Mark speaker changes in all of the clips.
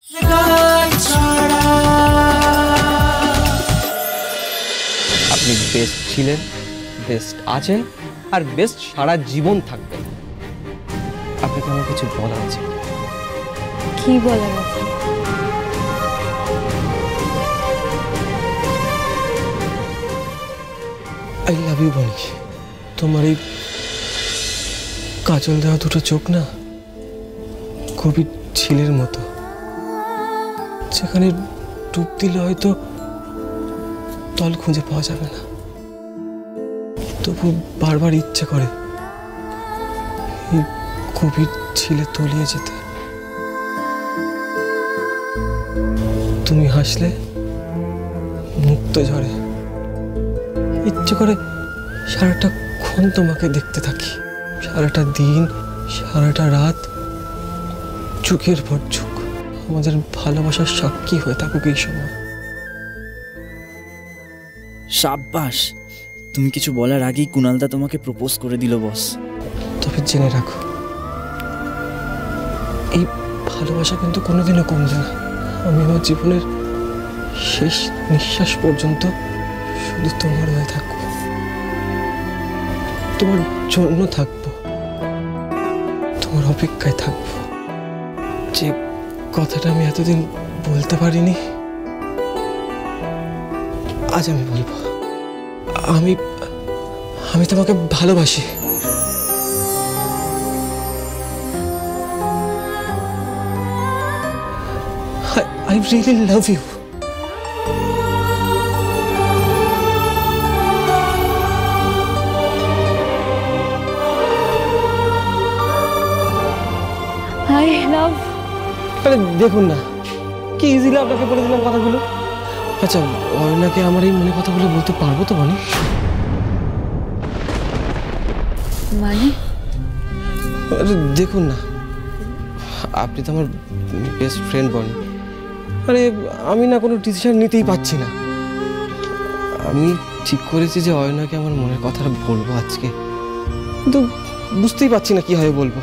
Speaker 1: আপনি বেস্ট ছিলেন, বেস্ট আছেন, আর বেস্ট সারা জীবন থাকবেন। আপনাকে আমার কিছু বলার আছে।
Speaker 2: কি বলার আছে?
Speaker 3: আই লাভ ইউ বনি। তোমার এই কাজল দেওয়া দুটো চোখ না খুবই ঝিলের মতো, যেখানে ডুব দিলে হয়তো তল খুঁজে পাওয়া যাবে না, তবু বারবার ইচ্ছে করে এই গভীর ঝিলে তলিয়ে যেতে। তুমি হাসলে মুক্ত ঝরে, ইচ্ছে করে সারাটা ক্ষণ তোমাকে দেখতে থাকি, সারাটা দিন, সারাটা রাত, যুগের পর যুগ আমাদের ভালোবাসার সাক্ষী হয়ে থাকুক এই সময়।
Speaker 4: সাব্বাস, তুমি কিছু বলার আগেই কুণালদা তোমাকে প্রপোজ করে দিল বস।
Speaker 3: তবে জেনে রাখো, এই ভালোবাসা কিন্তু কোনোদিনও কমবে না। আমি আমার জীবনের শেষ নিঃশ্বাস পর্যন্ত শুধু তোমার হয়ে থাকবো, তোমার জন্য থাকবো, তোমার অপেক্ষায় থাকবো। যে কথাটা আমি এতদিন বলতে পারিনি, আজ আমি বলবো। আমি আমি তোমাকে ভালোবাসি। I really love you.
Speaker 2: I love.
Speaker 3: আরে দেখুন না, কি ইজিলি আপনাকে বলে দিলাম কথাগুলো। আচ্ছা, অয়নাকে আমার এই মনে কথাগুলো বলতে পারবো তো বনি?
Speaker 2: মানে
Speaker 3: আরে দেখুন না, আপনি তো আমার বেস্ট ফ্রেন্ড বনি। আরে আমি না কোনো ডিসিশন নিতেই পারছি না। আমি ঠিক করেছি যে অয়নাকে আমার মনের কথাটা বলবো আজকে, কিন্তু বুঝতেই পারছি না কিভাবে বলবো।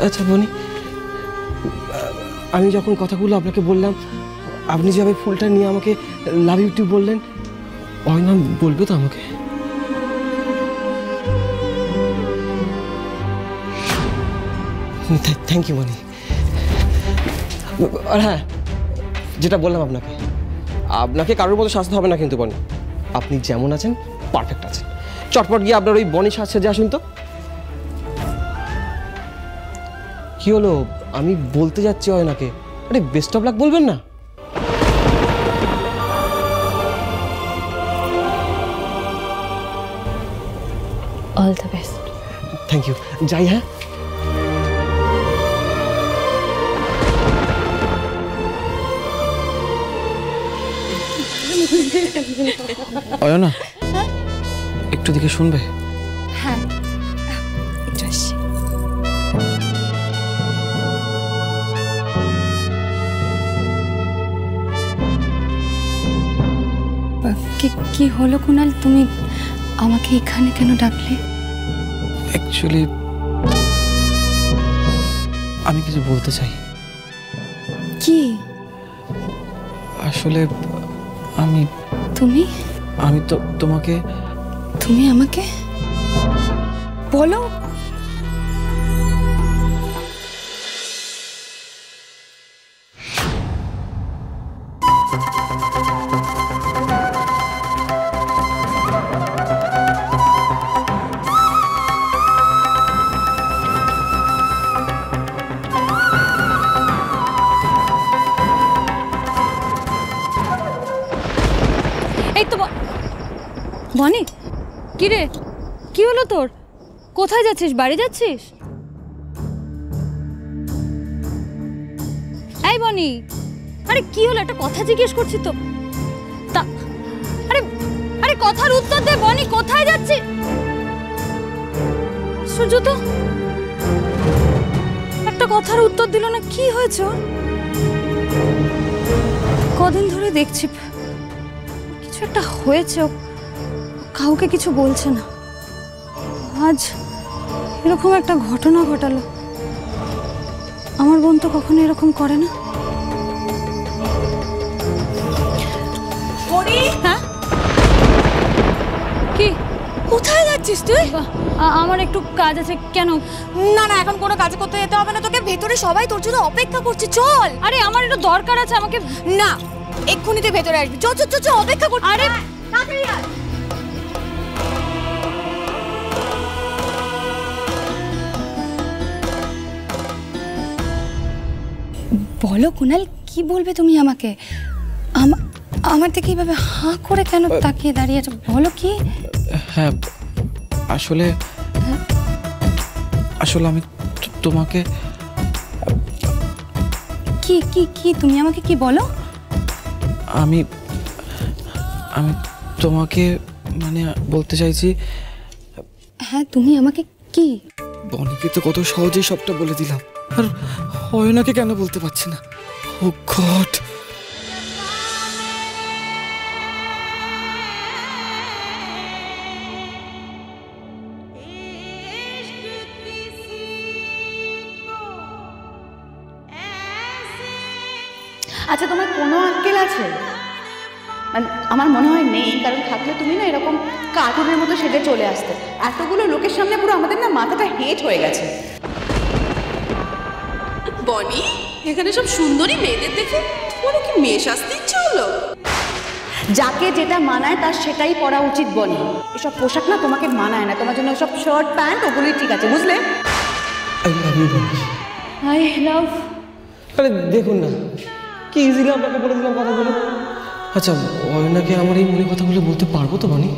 Speaker 3: আচ্ছা বনি, আমি যখন কথাগুলো আপনাকে বললাম, আপনি যেভাবে ফুলটা নিয়ে আমাকে লাভ ইউ টু বললেন, অয়না বলবে তো আমাকে? থ্যাংক ইউ বনি। আর হ্যাঁ, যেটা বললাম আপনাকে, আপনাকে কারোর মতো সাজতে হবে না কিন্তু বনি। আপনি যেমন আছেন পারফেক্ট আছেন। চটপট গিয়ে আপনার ওই বনি সাজতে আসুন তো। কি হলো, আমি বলতে যাচ্ছি অয়নাকে, আরে বেস্ট অফ লাক বলবেন না?
Speaker 2: All the best.
Speaker 3: Thank you, যাই। হ্যাঁ, অয়না একটু দিকে শুনবে?
Speaker 2: হ্যাঁ, একটু আসছি। কি হলো কুণাল, তুমি আমাকে এখানে কেন ডাকলে?
Speaker 3: অ্যাকচুয়ালি আমি কিছু বলতে চাই।
Speaker 2: কি?
Speaker 3: আসলে আমি তো তোমাকে।
Speaker 2: তুমি আমাকে বলো। এই তো বনি, কি রে, কি হলো তোর? কোথায় যাচ্ছিস? বাড়ি যাচ্ছিস? এই বনি, আরে কি হলো? একটা কথা জিজ্ঞেস করছি তো। আরে আরে কথার উত্তর দে বনি, কোথায় যাচ্ছিস? সূর্য তো একটা কথার উত্তর দিল না, কি হয়েছে? কদিন ধরে দেখছি কিছু একটা হয়েছে, কাউকে কিছু বলছে না। আজ এরকম একটা ঘটনা ঘটালো। আমার বোন তো কখনো এরকম করে না। হ্যাঁ কি,
Speaker 5: কোথায় যাচ্ছিস তুই?
Speaker 2: আমার একটু কাজ আছে। কেন?
Speaker 5: না না, এখন কোনো কাজ করতে যেতে হবে না তোকে, ভেতরে সবাই তোর জন্য অপেক্ষা করছে, চল।
Speaker 2: আরে আমার একটু দরকার আছে, আমাকে।
Speaker 5: না, এক্ষুনি তুই ভেতরে আসবি, চল চল চল, অপেক্ষা করছি।
Speaker 2: আরে
Speaker 5: তাড়াতাড়ি আয়।
Speaker 2: বলো কুনাল, কি বলবে তুমি আমাকে? আমার থেকে এইভাবে হাঁ করে কেন তাকিয়ে দাঁড়িয়ে আছো? বলো কি?
Speaker 3: হ্যাঁ, আসলে আমি তোমাকে
Speaker 2: কি কি কি তুমি আমাকে কি বলো?
Speaker 3: আমি তোমাকে মানে বলতে চাইছি।
Speaker 2: হ্যাঁ, তুমি আমাকে কি?
Speaker 3: বনিকে তো কত সহজেই সবটা বলে দিলাম, আর অয়নাকে কেন বলতে পারছি না? ও গড!
Speaker 6: আচ্ছা, তোমার কোনো আক্কেল আছে? মানে আমার মনে হয় নেই, কারণ থাকলে তুমি না এরকম কার্টুনের মতো সেজে চলে আসতে। এতগুলো লোকের সামনে পুরো আমাদের না মাথাটা হেট হয়ে গেছে।
Speaker 7: বনি, এখানে সব সুন্দরী মেয়েদের দেখে তোমার কি মেয়ে সাজতে ইচ্ছে হলো?
Speaker 6: যাকে যেটা মানায় তার সেটাই পরা উচিত বনি। এসব পোশাক না তোমাকে মানায় না, তোমার জন্য সব শার্ট প্যান্ট ওগুলোই ঠিক আছে, বুঝলে?
Speaker 3: আই লাভ ইউ বনি।
Speaker 2: I love.
Speaker 3: আরে দেখুন না, কি ইজিলি আপনাকে বলে দিলাম কথাগুলো। আচ্ছা, অয়নাকে আমার এই মনে কথাগুলো বলতে পারবো তো বনি?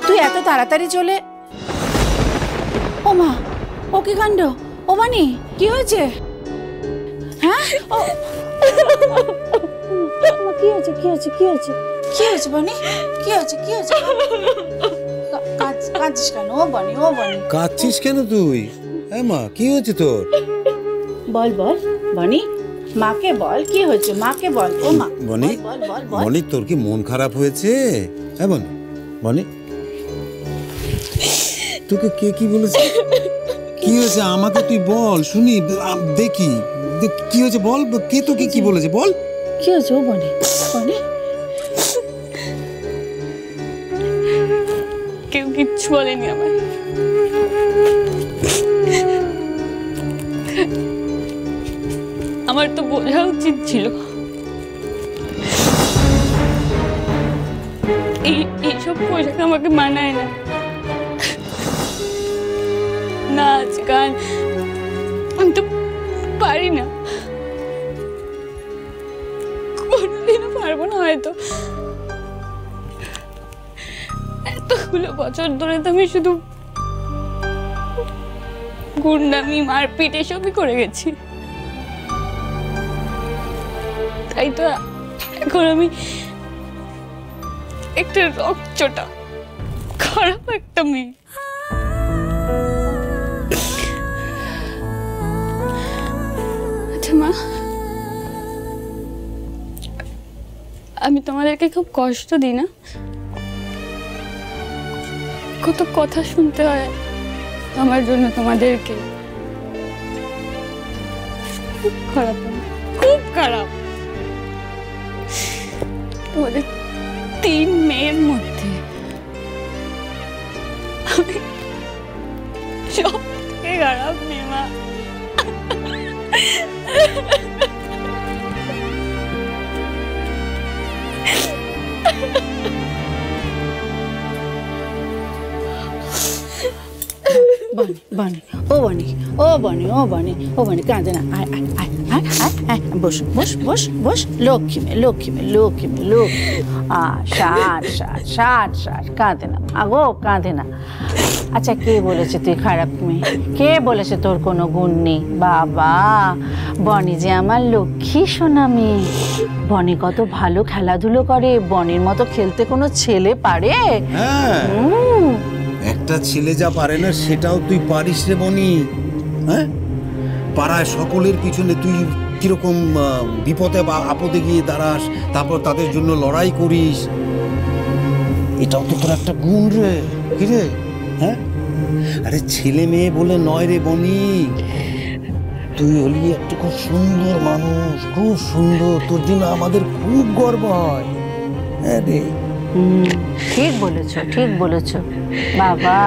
Speaker 6: তুই এত তাড়াতাড়ি চলে? ও মা, ও কি কাণ্ড! ও বানি, কি হয়েছে? হ্যাঁ, কি হয়েছে? কি হয়েছে? কি হয়েছে? কি হয়েছে বানি? কি হয়েছে? কি হয়েছে? কাঁদছিস কেন? ও বানি, ও বানি,
Speaker 8: কাঁদছিস কেন তুই? হ্যাঁ মা, কি হয়েছে তোর?
Speaker 6: বল বল বানি, মাকে বল কি হয়েছে, মাকে বল। ও মা,
Speaker 8: বনি,
Speaker 6: বল বল বল।
Speaker 8: বনি, তোর কি মন খারাপ হয়েছে? হ্যাঁ বনি, বনি, তোকে কে কি বলেছে? কি হয়েছে আমাকে তুই বল, শুনি, দেখি কি হয়েছে, বল। কে তোকে কি বলেছে বল?
Speaker 6: কি হয়েছে? ও বানি, বানি,
Speaker 2: কেউ কিচ্ছু বলেনি আমার। আমার তো বোঝা উচিত ছিল এইসব পোশাক আমাকে মানায় না। নাচ গান আমি তো পারি না, কোনদিনও পারবো না হয়তো। এতগুলো বছর ধরে তো আমি শুধু গুন্ডামি, মারপিট এসবই করে গেছি। তাই তো এখন আমি একটা রকচটা খারাপ একটা মেয়ে। আচ্ছা মা, আমি তোমাদেরকে খুব কষ্ট দিই না? কত কথা শুনতে হয় আমার জন্য তোমাদেরকে। খুব খারাপ, খুব খারাপ। তোমাদের 3 মেয়ের মধ্যে আমি সব থেকে খারাপ মেয়ে মা।
Speaker 6: বানি, বানি, ও বানি, ও বানি, ও বানি, ও বানি, কাঁদে না। আয় আয় আয় আয় আয় আয়, বস বস বস বস। লক্ষ্মী মেয়ে, লক্ষ্মী মেয়ে, লক্ষ্মী মেয়ে, লক্ষ্মী। শাট শাট শাট শাট, কাঁদে না আগো, কাঁদে না। আচ্ছা, কে বলেছে তুই খারাপ মেয়ে? কে বলেছে তোর কোনো গুণ নেই? বাবা, বনি যে আমার লক্ষ্মী সোনা মেয়ে। বনি কত ভালো খেলাধুলো করে। বনির মতো খেলতে কোনো ছেলে পারে?
Speaker 8: হ্যাঁ, একটা ছেলে যা পারে না সেটাও তুই পারিস রে বনি। হ্যাঁ, পাড়ায় সকলের পিছনে তুই কিরকম বিপদে বা আপদে গিয়ে দাঁড়াস, তারপর তাদের জন্য লড়াই করিস। এটাও তো তোর একটা গুণ রে। কি রে? হ্যাঁ, আরে ছেলে মেয়ে বলে নয় রে বনি, তুই হলি একটা খুব সুন্দর মানুষ, খুব সুন্দর। তোর জন্য আমাদের খুব গর্ব হয়। হ্যাঁ রে,
Speaker 6: ঠিক বলেছো, ঠিক বলেছো বাবা।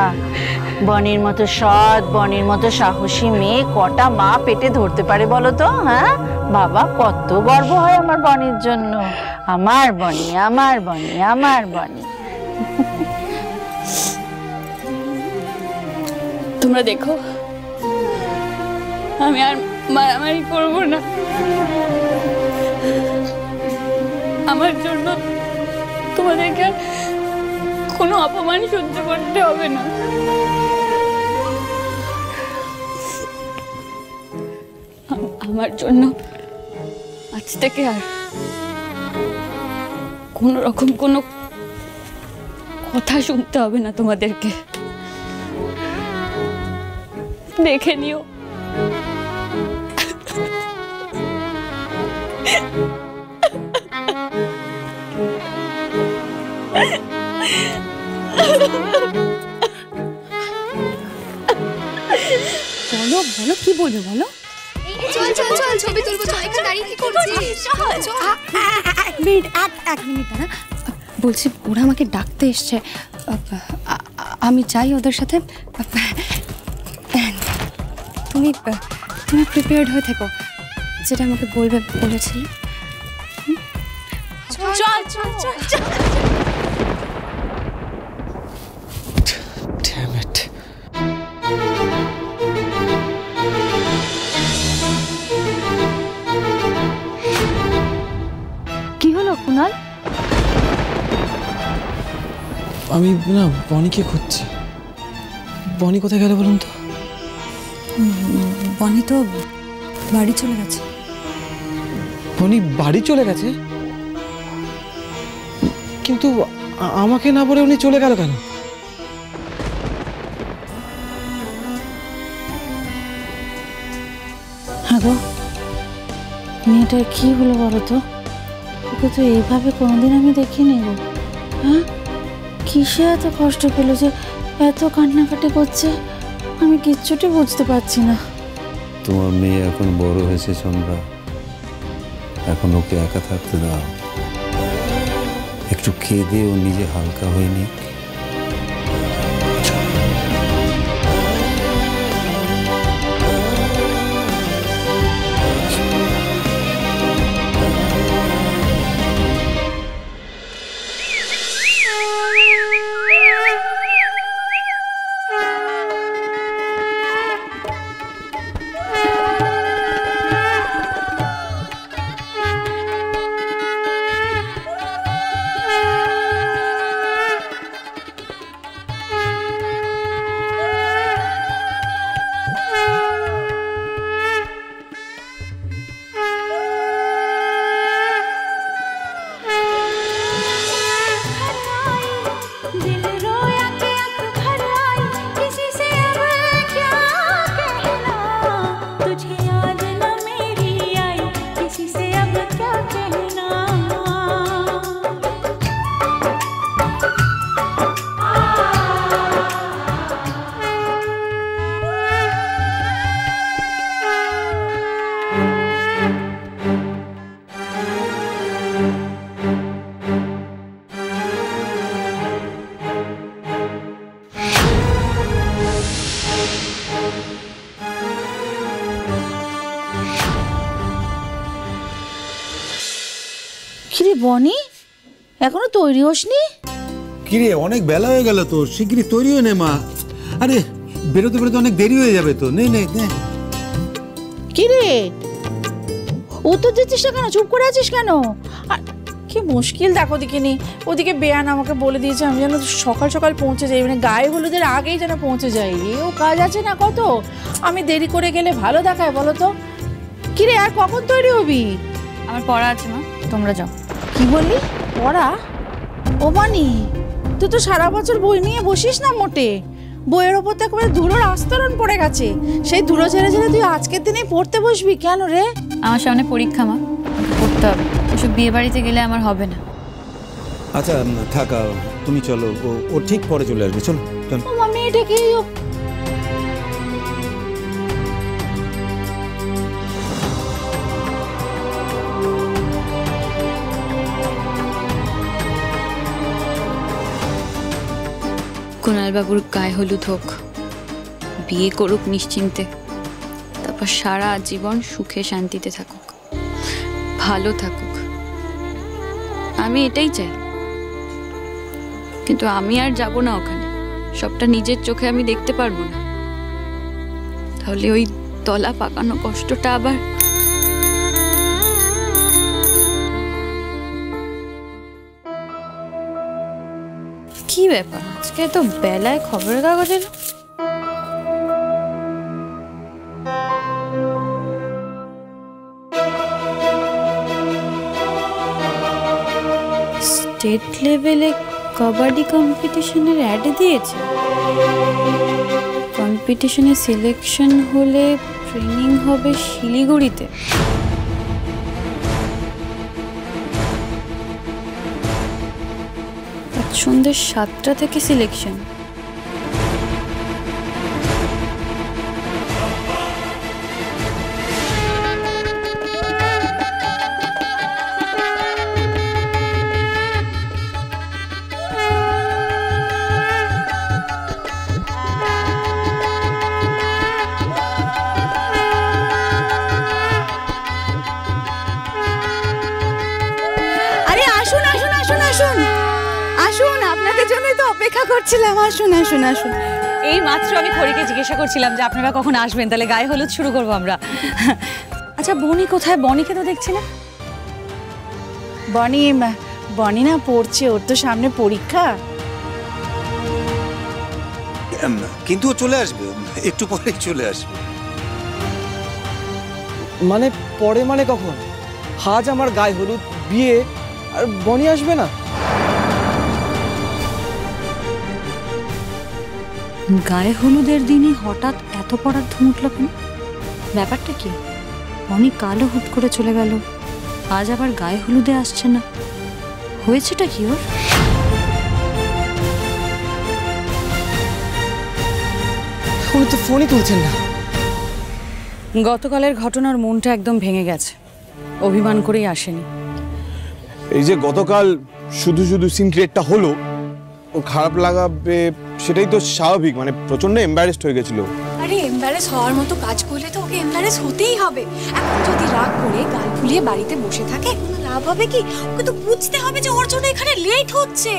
Speaker 6: বনির মতো সৎ, বনির মতো সাহসী মেয়ে কটা মা পেটে ধরতে পারে বলো তো? হ্যাঁ বাবা, কত গর্ব হয় আমার বনির জন্য। আমার বনি, আমার বনি, আমার বনি।
Speaker 2: তোমরা দেখো, আমি আর মারামারি করব না। আমার জন্য তোমাদেরকে আর কোনো অপমান সহ্য করতে হবে না। আমার জন্য আজ থেকে আর কোনো রকম কোনো কথা শুনতে হবে না তোমাদেরকে। দেখে নিও, বলো বলো, কি বলবে বলো?
Speaker 5: চল চল চল, ছবি তুলবো। চল, এখানে দাঁড়িয়ে কি করছিস?
Speaker 2: এক মিনিট দাঁড়া। বলছি, ওরা আমাকে ডাকতে এসছে, আমি চাই ওদের সাথে। তুমি প্রিপেয়ার্ড হয়ে থেকো, যেটা আমাকে বলবে বলেছিলে।
Speaker 5: চল চল চল চল।
Speaker 3: Damn it.
Speaker 6: কি হলো কুনাল?
Speaker 1: আমি না বনিকে খুঁজছি। বনি কোথায় গেল বলুন তো?
Speaker 2: বনি তো বাড়ি চলে গেছে।
Speaker 1: বনি বাড়ি চলে গেছে? কিন্তু আমাকে না বলে উনি চলে গেল কেন?
Speaker 6: হ্যাঁ গো, মেয়েটার কি হলো বলো তো? ওকে তো এইভাবে কোনোদিন আমি দেখিনি গো। হ্যাঁ, কিসে এত কষ্ট পেলো যে এত কান্নাকাটি করছে? আমি কিচ্ছুটি বুঝতে পারছি না।
Speaker 9: তোমার মেয়ে এখন বড় হয়েছে চন্দ্রা, এখন ওকে একা থাকতে দাও। একটু খেয়ে দিয়ে ও নিজে হালকা হয়নি।
Speaker 6: কিরে বনি, এখনো তৈরি হসনি?
Speaker 8: কিরে, অনেক বেলা হয়ে গেল তো, শিগগিরই তৈরি হয়ে নে মা। আরে বেরোতে বেরোতে অনেক দেরি হয়ে যাবে তো। নে নে নে।
Speaker 6: কিরে, উত্তর দিচ্ছিস না কেন? চুপ করে আছিস কেন? আর কি মুশকিল দেখো দেখিনি। ওদিকে বেয়ান আমাকে বলে দিয়েছে আমি যেন সকাল সকাল পৌঁছে যাই, মানে গায়ে হলুদের আগেই যেন পৌঁছে যাই। এও কাজ আছে না কত, আমি দেরি করে গেলে ভালো দেখায় বলো তো? কিরে আর কখন তৈরি হবি?
Speaker 2: আমার পড়া আছে মা, তোমরা যাও।
Speaker 6: কি বললি পড়া? ও বানি, তুই তো সারা বছর বই নিয়ে বসিস না মোটে। বইয়ের ওপর তো একেবারে ধুলোর আস্তরণ পড়ে গেছে, সেই ধুলো ঝেড়ে ঝেড়ে তুই আজকের দিনেই পড়তে বসবি কেন রে?
Speaker 2: আমার সামনে পরীক্ষা মা, পড়তে হবে। ওসব বিয়ে বাড়িতে গেলে আমার হবে না।
Speaker 8: আচ্ছা থাকা, তুমি চলো, ও ঠিক পরে চলে আসবে। চলো চলো।
Speaker 6: ও মামি এটা কি?
Speaker 2: কুণালবাবুর গায়ে হলুদ হোক, বিয়ে করুক নিশ্চিন্তে, তারপর সারা জীবন সুখে শান্তিতে থাকুক, ভালো থাকুক, আমি এটাই চাই। কিন্তু আমি আর যাব না ওখানে, সবটা নিজের চোখে আমি দেখতে পারবো না। তাহলে ওই তলা পাকানো কষ্টটা আবার। কি ব্যাপার, আজকে তো বেলায় খবরের কাগজ এলো? স্টেট লেভেলে কবাডি কম্পিটিশনের অ্যাড দিয়েছে। কম্পিটিশনে সিলেকশন হলে ট্রেনিং হবে শিলিগুড়িতে। সন্ধ্যে 7টা থেকে সিলেকশন।
Speaker 5: আরে আসুন আসুন আসুন আসুন আসুন, আপনাদের জন্যই তো অপেক্ষা করছিলাম। আসুন আসুন আসুন।
Speaker 2: এই মাত্র আমি খড়িকে জিজ্ঞাসা করছিলাম যে আপনারা কখন আসবেন, তাহলে গায়ে হলুদ শুরু করবো আমরা। আচ্ছা বনি কোথায়? বনিকে তো দেখছি না।
Speaker 6: বনি না পড়ছে, ওর তো সামনে পরীক্ষা।
Speaker 8: কিন্তু ও চলে আসবে, একটু পরেই চলে আসবে।
Speaker 3: মানে পরে মানে কখন? আজ আমার গায়ে হলুদ, বিয়ে, আর বনি আসবে না?
Speaker 2: গায়ে হলুদের দিনই হঠাৎ এত পড়ার ধুম উঠল কেন? ব্যাপারটা কি? বনি কালো হুট করে চলে গেল, আজ আবার গায়ে হলুদে আসছে না, হয়েছেটা কি ওর?
Speaker 3: উনি তো ফোনই তুলছেন না।
Speaker 6: গতকালের ঘটনার মনটা একদম ভেঙে গেছে, অভিমান করেই আসেনি।
Speaker 10: এই যে গতকাল শুধু শুধু সিন ক্রিয়েটটা হলো, ও খারাপ লাগাবে সেটাই তো স্বাভাবিক। মানে প্রচন্ড এম্বারেসড হয়ে গেছিল।
Speaker 5: আরে এমবারেস হওয়ার মতো কাজ করলে তো ওকে এমবারেস হতেই হবে। এখন যদি রাগ করে গাল ফুলিয়ে বাড়িতে বসে থাকে কোনো লাভ হবে কি? ওকে তো বুঝতে হবে যে ওর জন্য এখানে লেট হচ্ছে।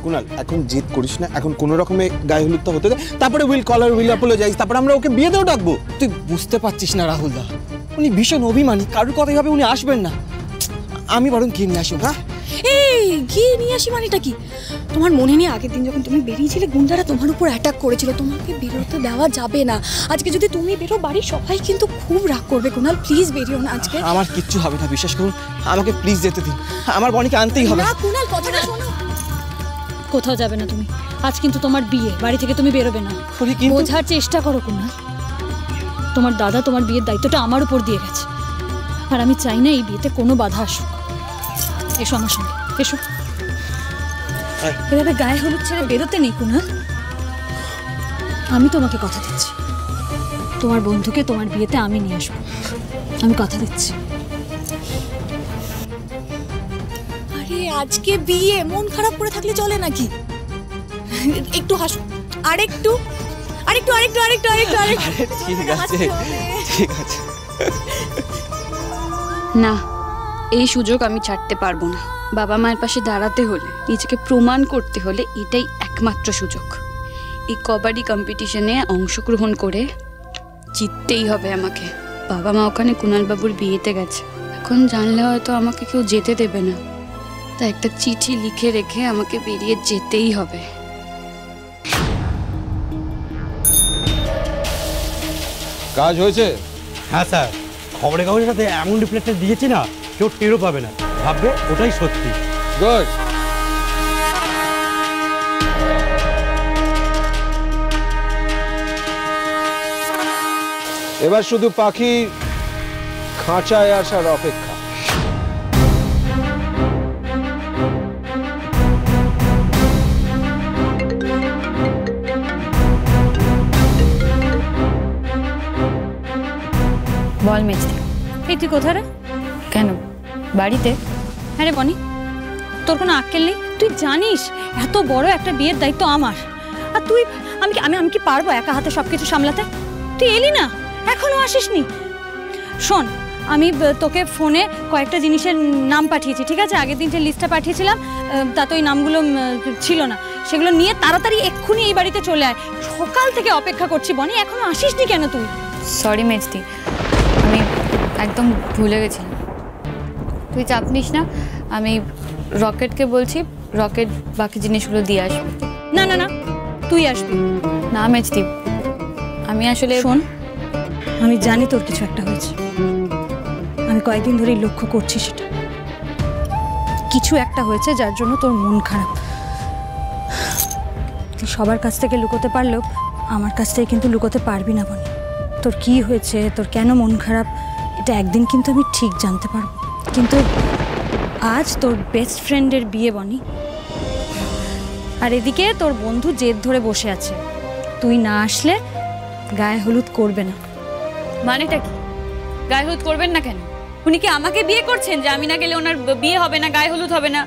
Speaker 10: কুনাল এখন জেদ করিস না, এখন কোনো রকমে গায়ে হলুদটা হতে দে, তারপরে উইল কলার উইল অ্যাপোলোজাইজ, তারপরে আমরা ওকে বিয়েতেও ডাকবো।
Speaker 3: তুই বুঝতে পারছিস না রাহুল দা, উনি ভীষণ অভিমানী, কারোর কথাই ভাবে উনি আসবেন না। আমি বরং গিয়ে নিয়ে আসি। হ্যাঁ
Speaker 5: এই গিয়ে নিয়ে আসি মানেটা কি? তোমার মনে নেই আগের দিন যখন তুমি বেরিয়েছিলে গুন্ডারা তোমার উপর অ্যাটাক করেছিল? তোমাকে বেরোতে দেওয়া যাবে না। আজকে যদি তুমি বেরো বাড়ির সবাই কিন্তু খুব রাগ করবে। কুনাল প্লিজ বেরিও না আজকে।
Speaker 3: আমার কিচ্ছু হবে না, বিশ্বাস করুন। আমাকে প্লিজ যেতে দিন, আমার বনিকে আনতেই হবে।
Speaker 5: না কুনাল কথাটা শোনো।
Speaker 2: কোথাও যাবে না তুমি, আজ কিন্তু তোমার বিয়ে, বাড়ি থেকে তুমি বেরোবে না। বোঝার চেষ্টা করো কুনাল, তোমার দাদা তোমার বিয়ের দায়িত্বটা আমার উপর দিয়ে গেছে, আর আমি চাই না এই বিয়েতে কোনো বাধা আসুক। এসো আমার সঙ্গে, এসো। এভাবে গায়ে হলুদ ছেড়ে বেরোতে নেই কুনাল। আমি তোমাকে কথা দিচ্ছি, তোমার বন্ধুকে তোমার বিয়েতে আমি নিয়ে আসবো, আমি কথা দিচ্ছি।
Speaker 5: আরে আজকে বিয়ে, মন খারাপ করে থাকলে চলে নাকি? একটু হাসো, আরেকটু আরেকটু আরেকটু আরেকটু আরেকটু আরেকটু।
Speaker 3: ঠিক আছে ঠিক আছে।
Speaker 2: না, এই সুযোগ আমি ছাড়তে পারবো না। বাবা মায়ের পাশে দাঁড়াতে হলে, নিজেকে প্রমাণ করতে হলে এটাই একমাত্র সুযোগ। এই কবাডি কম্পিটিশনে অংশগ্রহণ করে জিততেই হবে আমাকে। বাবা মা ওখানে কুণালবাবুর বিয়েতে গেছে,
Speaker 11: এখন জানলে হয়তো আমাকে কেউ যেতে দেবে না, তাই একটা চিঠি লিখে রেখে আমাকে বেরিয়ে যেতেই হবে।
Speaker 10: কাজ হয়েছে?
Speaker 12: হ্যাঁ স্যার, খবরের কাগজের সাথে এমন রিপ্লেটটা দিয়েছি না, কেউ টেরও পাবে না, ভাববে ওটাই সত্যি।
Speaker 10: গুড। এবার শুধু পাখি খাঁচায় আসার অপেক্ষা।
Speaker 2: বল মিষ্টি, এই তুই কোথায় রে? কেন বাড়িতে? হ্যাঁ রে বনি, তোর কোনো আক্কেল নেই? তুই জানিস এত বড় একটা বিয়ের দায়িত্ব আমার, আর তুই আমি আমি কি পারবো একা হাতে সব কিছু সামলাতে? তুই এলি না, এখনো আসিসনি। শোন, আমি তোকে ফোনে কয়েকটা জিনিসের নাম পাঠিয়েছি, ঠিক আছে? আগের দিন যে লিস্টটা পাঠিয়েছিলাম তাতে ওই নামগুলো ছিল না, সেগুলো নিয়ে তাড়াতাড়ি এক্ষুনি এই বাড়িতে চলে আয়। সকাল থেকে অপেক্ষা করছি বনি, এখনো আসিসনি কেন তুই?
Speaker 11: সরি মিষ্টি, আমি একদম ভুলে গেছিলাম। তুই চাপ নিস না, আমি রকেটকে বলছি, রকেট বাকি জিনিসগুলো দিয়ে আসবে।
Speaker 2: না না না, তুই আসবি
Speaker 11: না মিষ্টি, আমি আসলে
Speaker 2: শোন, আমি জানি তোর কিছু একটা হয়েছে, আমি কয়েকদিন ধরেই লক্ষ্য করছি সেটা। কিছু একটা হয়েছে যার জন্য তোর মন খারাপ। তুই সবার কাছ থেকে লুকোতে পারলেও আমার কাছ থেকে কিন্তু লুকোতে পারবি না বনি। তোর কি হয়েছে, তোর কেন মন খারাপ, এটা একদিন কিন্তু আমি ঠিক জানতে পারবো। কিন্তু আজ তোর বেস্ট ফ্রেন্ডের বিয়ে বনি, আর এদিকে তোর বন্ধু জেদ ধরে বসে আছে, তুই না আসলে গায়ে হলুদ করবে না।
Speaker 11: মানেটা কি? গায়ে হলুদ করবেন না কেন? উনি কি আমাকে বিয়ে করছেন যে আমি না গেলে ওনার বিয়ে হবে না, গায়ে হলুদ হবে না?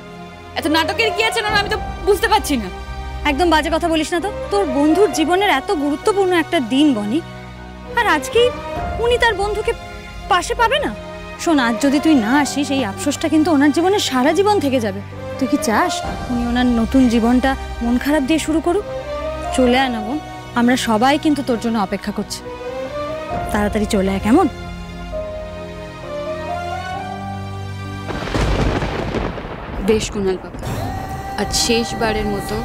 Speaker 11: এত নাটকের কি আছে না, আমি তো বুঝতে পারছি না।
Speaker 2: একদম বাজে কথা বলিস না তো, তোর বন্ধুর জীবনের এত গুরুত্বপূর্ণ একটা দিন বনি, আর আজকেই উনি তার বন্ধুকে পাশে পাবে না? শোন, আজ যদি তুই না আসিস এই আফসোসটা কিন্তু ওনার জীবনে সারা জীবন থেকে যাবে। তুই কি চাস উনি ওনার নতুন জীবনটা মন খারাপ দিয়ে শুরু করুক? চলে আয় না বোন, আমরা সবাই কিন্তু তোর জন্য অপেক্ষা করছি, তাড়াতাড়ি চলে আয় কেমন?
Speaker 11: বেশ কুনাল বাবা, আজ শেষবারের মতো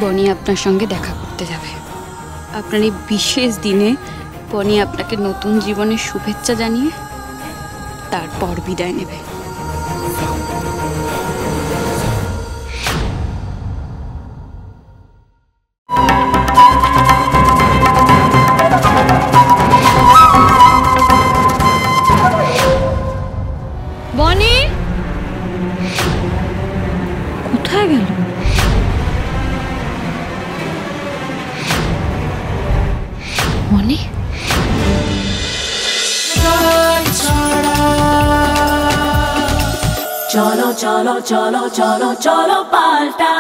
Speaker 11: বনি আপনার সঙ্গে দেখা করতে যাবে। আপনার এই বিশেষ দিনে বনি আপনাকে নতুন জীবনের শুভেচ্ছা জানিয়ে তারপর বিদায় নেবে।
Speaker 2: বনি কোথায় গেল?
Speaker 11: বনি
Speaker 13: চলো চলো চলো চলো চলো পাল্টা